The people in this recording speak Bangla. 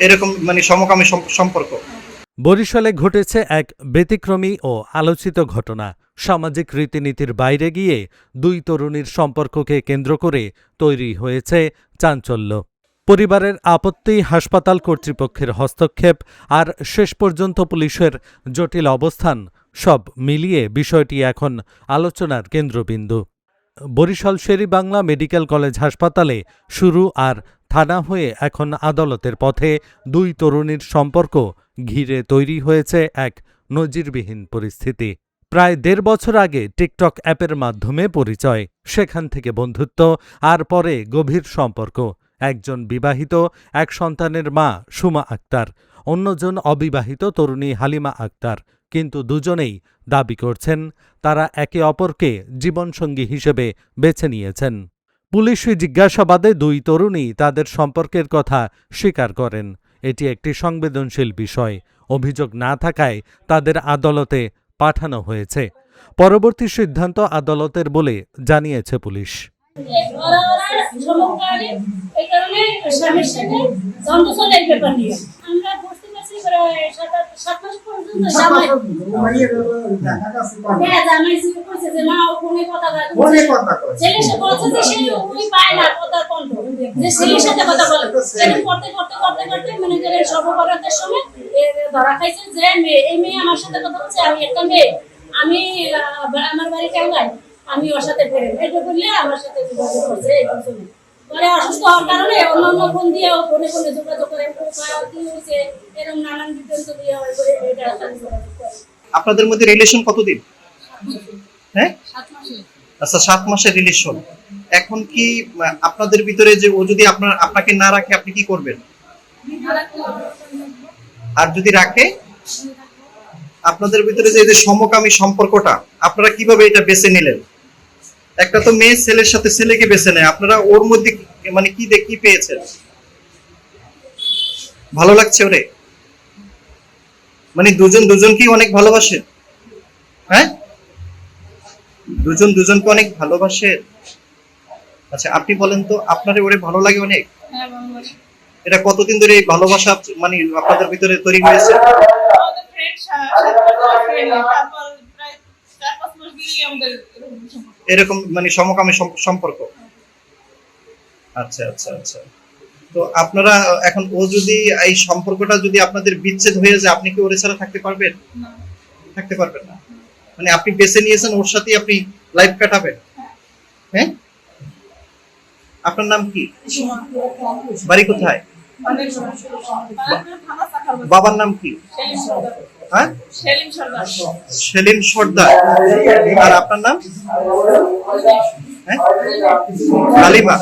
এরকম মানে সমকামী সম্পর্ক। বরিশালে ঘটেছে এক ব্যতিক্রমী ও আলোচিত ঘটনা। সামাজিক রীতিনীতির বাইরে গিয়ে দুই তরুণীর সম্পর্ককে কেন্দ্র করে তৈরি হয়েছে চাঞ্চল্য। পরিবারের আপত্তি, হাসপাতাল কর্তৃপক্ষের হস্তক্ষেপ আর শেষ পর্যন্ত পুলিশের জটিল অবস্থান, সব মিলিয়ে বিষয়টি এখন আলোচনার কেন্দ্রবিন্দু। বরিশাল শের-ই-বাংলা মেডিকেল কলেজ হাসপাতালে শুরু আর থানা হয়ে এখন আদালতের পথে দুই তরুণীর সম্পর্ক ঘিরে তৈরি হয়েছে এক নজিরবিহীন পরিস্থিতি। প্রায় ১.৫ বছর আগে টিকটক অ্যাপের মাধ্যমে পরিচয়, সেখান থেকে বন্ধুত্ব আর পরে গভীর সম্পর্ক। একজন বিবাহিত, এক সন্তানের মা সুমা আক্তার, অন্যজন অবিবাহিত তরুণী হালিমা আক্তার। কিন্তু দুজনেই দাবি করছেন তারা একে অপরকে জীবনসঙ্গী হিসেবে বেছে নিয়েছেন। পুলিশি জিজ্ঞাসাবাদে দুই তরুণী তাদের সম্পর্কের কথা স্বীকার করেন। এটি একটি সংবেদনশীল বিষয়। অভিযোগ না থাকায় তাদের আদালতে পাঠানো হয়েছে। পরবর্তী সিদ্ধান্ত আদালতের বলে জানিয়েছে পুলিশ। আমি আমার বাড়ি টাঙ্গাই, আমি ওর সাথে ফেরেন এটা বললে আমার সাথে যোগাযোগ করছে। পরে অসুস্থ হওয়ার কারণে অন্যান্য ফোন দিয়ে ফোনে ফোনে যোগাযোগ করে কি হয়েছে এরকম নানান বিভ্রান্ত দিয়ে আপনাদের মধ্যে রিলেশন কতদিন? হ্যাঁ, 7 মাসের রিলেশন। এখন কি আপনাদের ভিতরে যে ও যদি আপনাকে না রাখে আপনি কি করবেন? আর যদি রাখে, আপনাদের ভিতরে যে সমকামী সম্পর্কটা আপনারা কিভাবে এটা বেছে নিলেন? একটা তো মেয়ে ছেলের সাথে ছেলেকে বেছে নেয়, আপনারা ওর মধ্যে মানে কি পেয়েছেন? ভালো লাগছে ওরে? মানে দুজনকে অনেক ভালোবাসে? হ্যাঁ, দুজনকে অনেক ভালোবাসে। আচ্ছা, আপনি বলেন তো, আপনার ওরে ভালো লাগে অনেক? এটা কতদিন ধরে এই ভালোবাসা মানে আপনাদের ভিতরে তৈরি হয়েছে? এরকম মানে সমকামী সম্পর্ক। আচ্ছা আচ্ছা আচ্ছা। তো আপনারা এখন ও যদি এই সম্পর্কটা যদি আপনাদের বিচ্ছেদ হয়ে যায়, আপনি কি ওরে ছাড়া থাকতে পারবেন? থাকতে পারবেন না। মানে আপনি বেছে নিয়েছেন ওর সাথে আপনি লাইফ কাটাবেন। হ্যাঁ, আপনার নাম কি? বাড়ি কোথায়? বাবার নাম কি? হ্যাঁ, সেলিম সর্দার। আর আপনার নাম? হ্যাঁ, হালিমা।